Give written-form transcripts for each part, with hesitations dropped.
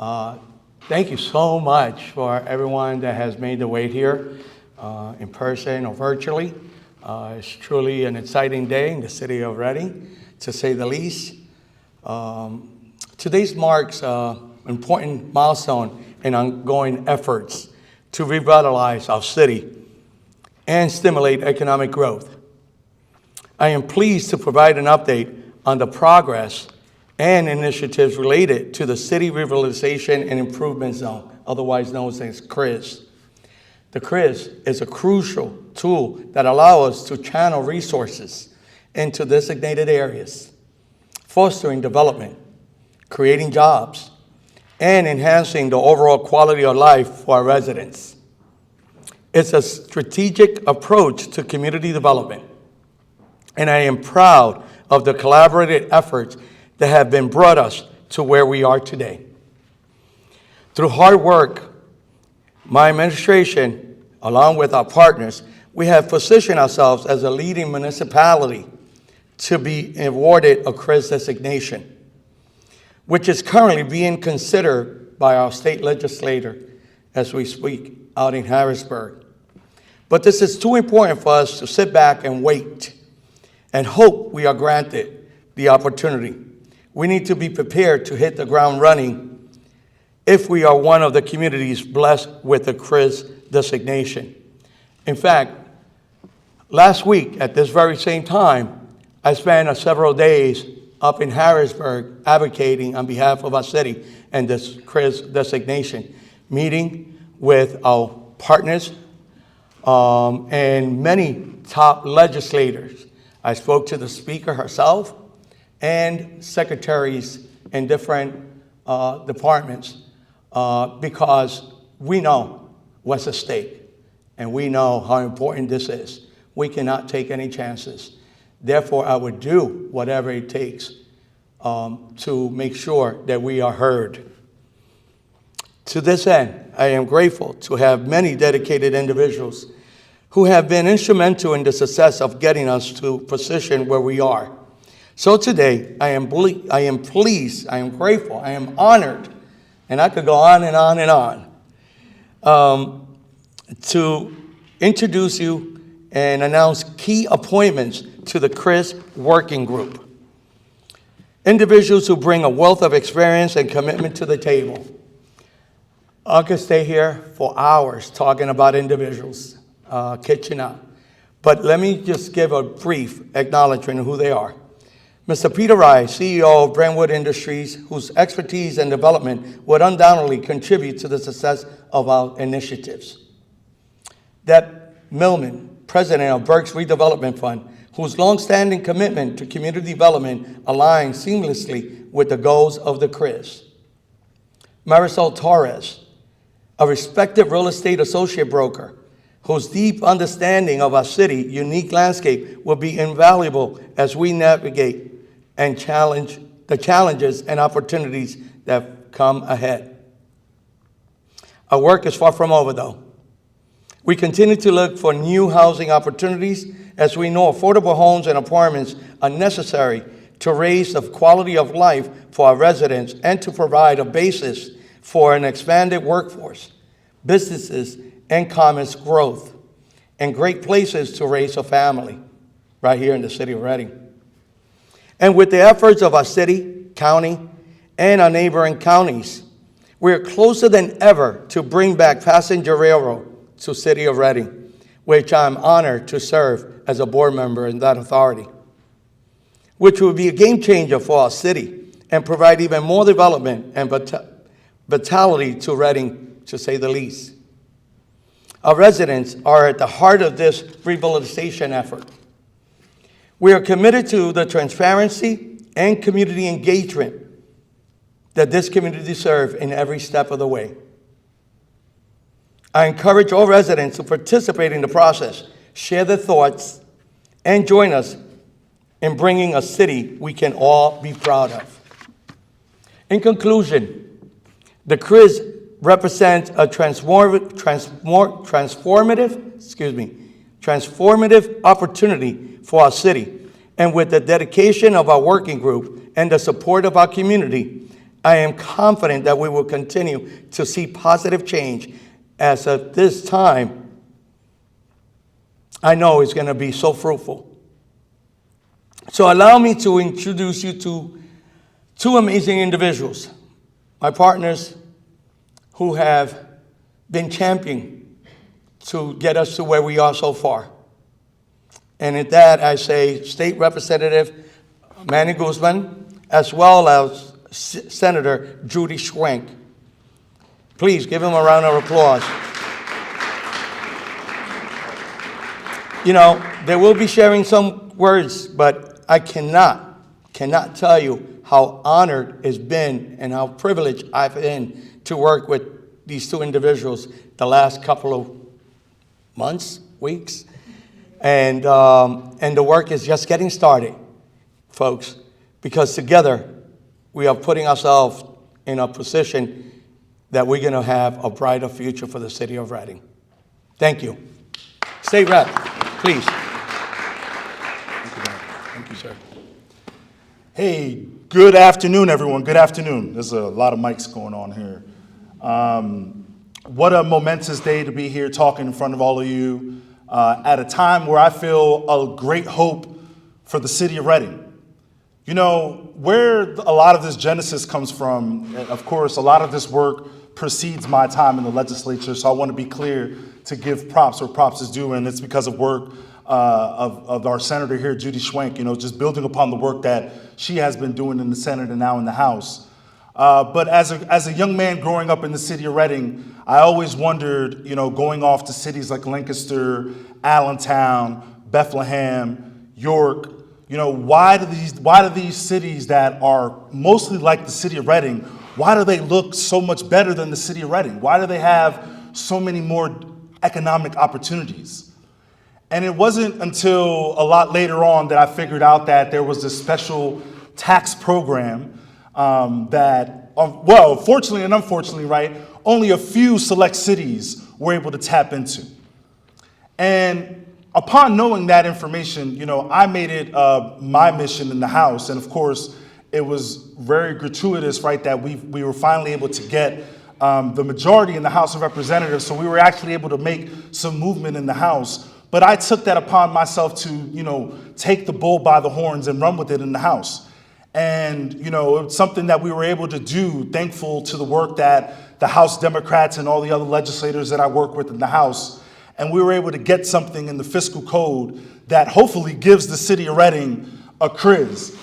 Thank you so much for everyone that has made the way here in person or virtually. It's truly an exciting day in the city of Reading, to say the least. Today marks an important milestone in ongoing efforts to revitalize our city and stimulate economic growth. I am pleased to provide an update on the progress and initiatives related to the City Revitalization and Improvement Zone, otherwise known as CRIZ. The CRIZ is a crucial tool that allows us to channel resources into designated areas, fostering development, creating jobs, and enhancing the overall quality of life for our residents. It's a strategic approach to community development, and I am proud of the collaborative efforts that have been brought us to where we are today. Through hard work, my administration, along with our partners, we have positioned ourselves as a leading municipality to be awarded a CRIZ designation, which is currently being considered by our state legislator as we speak out in Harrisburg. But this is too important for us to sit back and wait and hope we are granted the opportunity. We need to be prepared to hit the ground running if we are one of the communities blessed with the CRIZ designation. In fact, last week at this very same time, I spent several days up in Harrisburg advocating on behalf of our city and this CRIZ designation, meeting with our partners and many top legislators. I spoke to the speaker herself and secretaries in different departments because we know what's at stake and we know how important this is. We cannot take any chances. Therefore, I would do whatever it takes to make sure that we are heard. To this end, I am grateful to have many dedicated individuals who have been instrumental in the success of getting us to a position where we are. So today, I am pleased, I am grateful, I am honored, and I could go on and on and on, to introduce you and announce key appointments to the CRIZ Working Group. Individuals who bring a wealth of experience and commitment to the table. I could stay here for hours talking about individuals, kitchen out. But let me just give a brief acknowledgement of who they are. Mr. Peter Rice, CEO of Brentwood Industries, whose expertise and development would undoubtedly contribute to the success of our initiatives. Deb Millman, President of Berks Redevelopment Fund, whose longstanding commitment to community development aligns seamlessly with the goals of the CRIZ. Marisol Torres, a respected real estate associate broker, whose deep understanding of our city unique landscape will be invaluable as we navigate and challenge the challenges and opportunities that come ahead. Our work is far from over, though. We continue to look for new housing opportunities as we know affordable homes and apartments are necessary to raise the quality of life for our residents and to provide a basis for an expanded workforce, businesses, and commerce growth, and great places to raise a family right here in the city of Reading. And with the efforts of our city, county, and our neighboring counties, we are closer than ever to bring back passenger railroad to city of Reading, which I'm honored to serve as a board member in that authority, which will be a game changer for our city and provide even more development and vitality to Reading, to say the least. Our residents are at the heart of this revitalization effort. We are committed to the transparency and community engagement that this community deserves in every step of the way. I encourage all residents to participate in the process, share their thoughts, and join us in bringing a city we can all be proud of. In conclusion, the CRIZ represents a transformative opportunity for our city. And with the dedication of our working group and the support of our community, I am confident that we will continue to see positive change. As of this time, I know it's going to be so fruitful. So allow me to introduce you to two amazing individuals, my partners who have been championing to get us to where we are so far. And at that, I say State Representative Manny Guzman, as well as Senator Judy Schwenk. Please give him a round of applause. You know, they will be sharing some words, but I cannot tell you how honored it's been and how privileged I've been to work with these two individuals the last couple of months, weeks. And the work is just getting started, folks, because together we are putting ourselves in a position that we're going to have a brighter future for the city of Reading. Thank you. State Rep, please. Thank you, sir. Hey, good afternoon, everyone. Good afternoon. There's a lot of mics going on here. What a momentous day to be here talking in front of all of you at a time where I feel a great hope for the city of Reading. You know, where a lot of this genesis comes from, of course, a lot of this work precedes my time in the legislature, so I want to be clear to give props where props is due, and it's because of work of our senator here, Judy Schwenk, you know, just building upon the work that she has been doing in the Senate and now in the House. But as a young man growing up in the city of Reading, I always wondered, you know, going off to cities like Lancaster, Allentown, Bethlehem, York, you know, why do these cities that are mostly like the city of Reading, why do they look so much better than the city of Reading? Why do they have so many more economic opportunities? And it wasn't until a lot later on that I figured out that there was this special tax program well, fortunately and unfortunately, right, only a few select cities were able to tap into. And upon knowing that information, you know, I made it my mission in the House. And of course, it was very gratuitous, right, that we were finally able to get the majority in the House of Representatives. So we were actually able to make some movement in the House. But I took that upon myself to, you know, take the bull by the horns and run with it in the House. And, you know, it's something that we were able to do, thankful to the work that the House Democrats and all the other legislators that I work with in the House. And we were able to get something in the fiscal code that hopefully gives the city of Reading a CRIZ.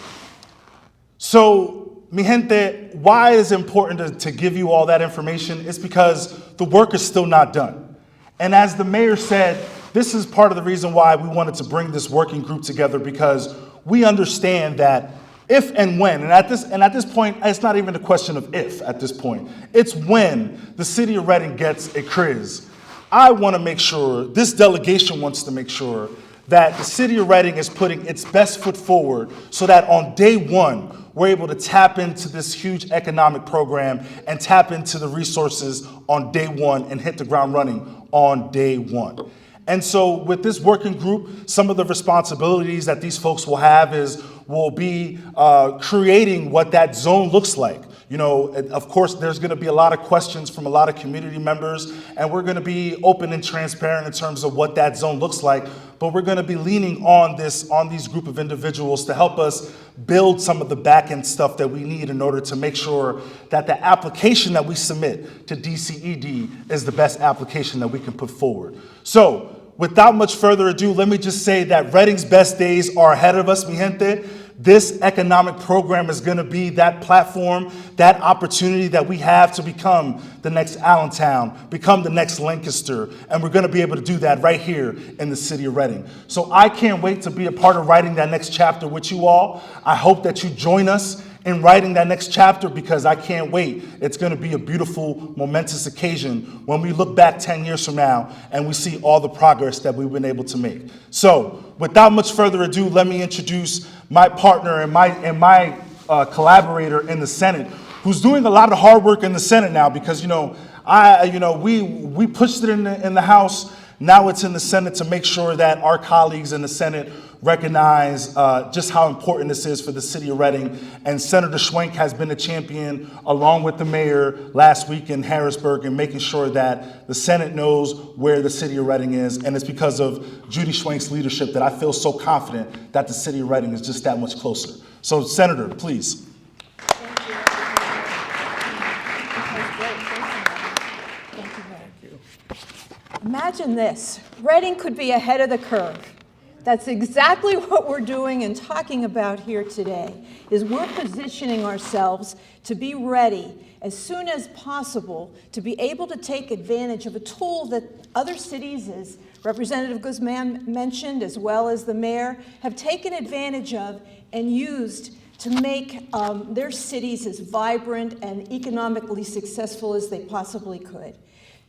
So, mi gente, why is it important to give you all that information? It's because the work is still not done. And as the mayor said, this is part of the reason why we wanted to bring this working group together, because we understand that if and when, and at this point, it's not even a question of if at this point, it's when the city of Reading gets a CRIZ. I want to make sure, this delegation wants to make sure that the city of Reading is putting its best foot forward so that on day one, we're able to tap into this huge economic program and tap into the resources on day one and hit the ground running on day one. And so with this working group, some of the responsibilities that these folks will have will be creating what that zone looks like. You know, of course, there's going to be a lot of questions from a lot of community members, and we're going to be open and transparent in terms of what that zone looks like. But we're going to be leaning on these group of individuals to help us build some of the back end stuff that we need in order to make sure that the application that we submit to DCED is the best application that we can put forward. So, without much further ado, let me just say that Reading's best days are ahead of us, mi gente. This economic program is going to be that platform, that opportunity that we have to become the next Allentown, become the next Lancaster, and we're going to be able to do that right here in the city of Reading. So I can't wait to be a part of writing that next chapter with you all. I hope that you join us in writing that next chapter, because I can't wait. It's going to be a beautiful, momentous occasion when we look back 10 years from now and we see all the progress that we've been able to make. So without much further ado, let me introduce my partner and my collaborator in the Senate, who's doing a lot of hard work in the Senate now, because, you know, we pushed it in the House. Now it's in the Senate to make sure that our colleagues in the Senate recognize just how important this is for the city of Reading. And Senator Schwenk has been a champion, along with the mayor last week in Harrisburg, in making sure that the Senate knows where the city of Reading is. And it's because of Judy Schwenk's leadership that I feel so confident that the city of Reading is just that much closer. So, Senator, please. Imagine this, Reading could be ahead of the curve. That's exactly what we're doing and talking about here today, is we're positioning ourselves to be ready as soon as possible to be able to take advantage of a tool that other cities, as Representative Guzman mentioned, as well as the mayor, have taken advantage of and used to make their cities as vibrant and economically successful as they possibly could.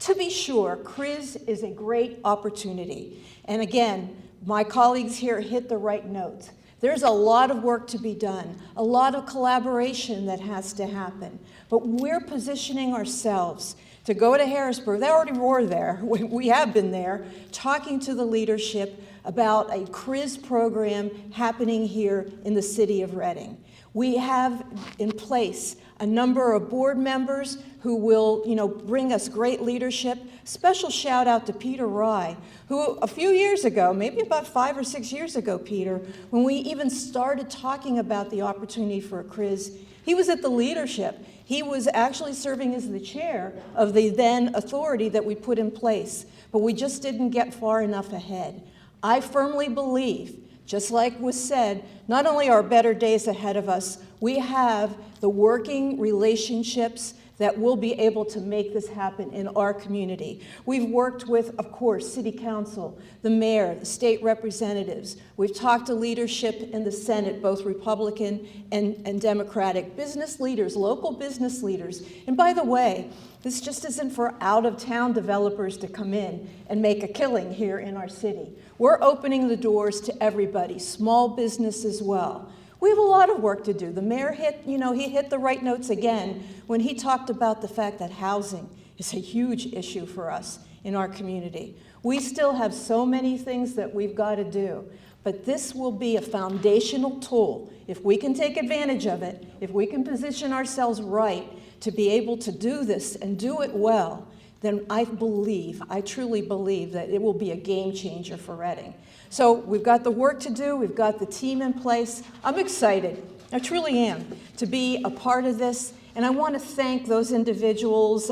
To be sure, CRIZ is a great opportunity. And again, my colleagues here hit the right notes. There's a lot of work to be done, a lot of collaboration that has to happen. But we're positioning ourselves to go to Harrisburg. They already were there. We have been there, talking to the leadership about a CRIZ program happening here in the city of Reading. We have in place a number of board members who will, bring us great leadership. Special shout out to Peter Rye, who a few years ago, maybe about 5 or 6 years ago, Peter, when we even started talking about the opportunity for a CRIZ, he was at the leadership. He was actually serving as the chair of the then authority that we put in place, but we just didn't get far enough ahead. I firmly believe, just like was said, not only are better days ahead of us, we have the working relationships that will be able to make this happen in our community. We've worked with, of course, City Council, the mayor, the state representatives. We've talked to leadership in the Senate, both Republican and Democratic, business leaders, local business leaders. And by the way, this just isn't for out-of-town developers to come in and make a killing here in our city. We're opening the doors to everybody, small business as well. We have a lot of work to do. The mayor he hit the right notes again when he talked about the fact that housing is a huge issue for us in our community. We still have so many things that we've got to do, but this will be a foundational tool. If we can take advantage of it, if we can position ourselves right to be able to do this and do it well, then I truly believe that it will be a game changer for Reading. So we've got the work to do, we've got the team in place. I'm excited, I truly am, to be a part of this. And I want to thank those individuals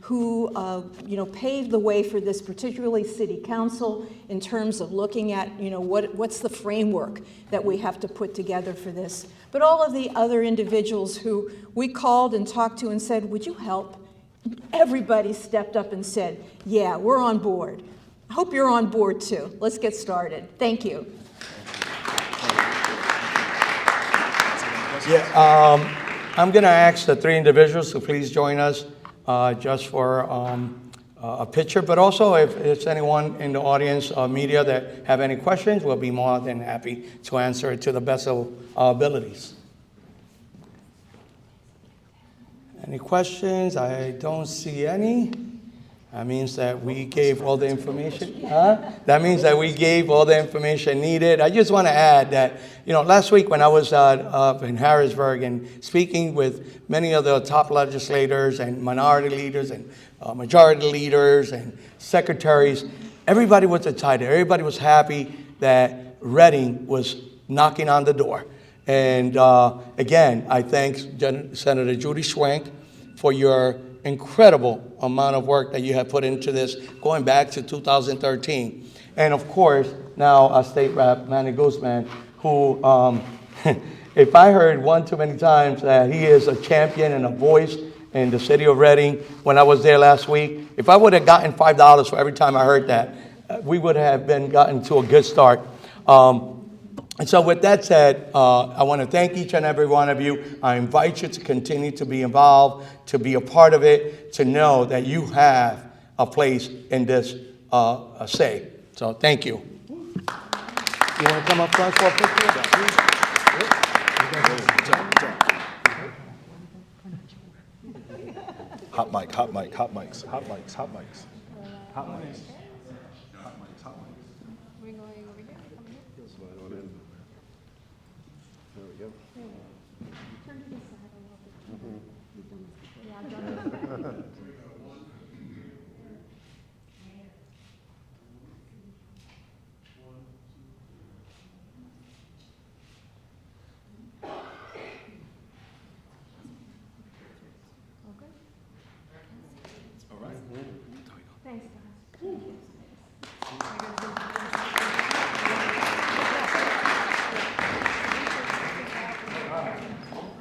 who paved the way for this, particularly City Council, in terms of looking at what's the framework that we have to put together for this. But all of the other individuals who we called and talked to and said, would you help? Everybody stepped up and said, yeah, we're on board. I hope you're on board too. Let's get started. Thank you. I'm going to ask the three individuals to please join us just for a picture, but also if it's anyone in the audience, media that have any questions, we'll be more than happy to answer it to the best of our abilities. Any questions? I don't see any. That means that we gave all the information. That means that we gave all the information needed. I just want to add that, last week when I was in Harrisburg and speaking with many of the top legislators and minority leaders and majority leaders and secretaries, everybody was excited. Everybody was happy that Reading was knocking on the door. And again, I thank Senator Judy Schwenk for your incredible amount of work that you have put into this going back to 2013. And of course, now State Rep Manny Guzman, who, if I heard one too many times that he is a champion and a voice in the city of Reading when I was there last week, if I would have gotten $5 for every time I heard that, we would have gotten to a good start. And so with that said, I want to thank each and every one of you. I invite you to continue to be involved, to be a part of it, to know that you have a place in this say. So thank you. You want to come up front for a picture? Hot mic, hot mic, hot mics, hot mics, hot mics, hot mics. We're going over here.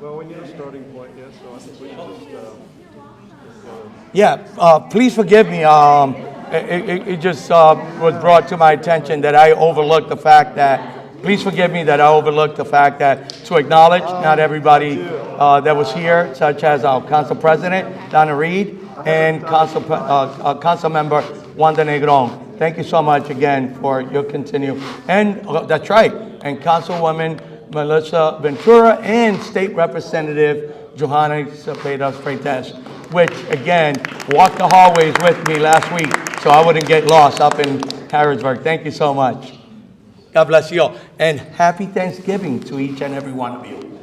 Well, we need a starting point, yes, so I think we should just, Yeah, please forgive me. It just was brought to my attention that I overlooked the fact that, please forgive me that I overlooked the fact that to acknowledge not everybody that was here, such as our council president, Donna Reed, and council member Wanda Negron. Thank you so much again for your continue. And that's right, and Councilwoman Melissa Ventura and State Representative Johanna Cepeda Freitas, which again walked the hallways with me last week so I wouldn't get lost up in Harrisburg. Thank you so much. God bless you all. And happy Thanksgiving to each and every one of you.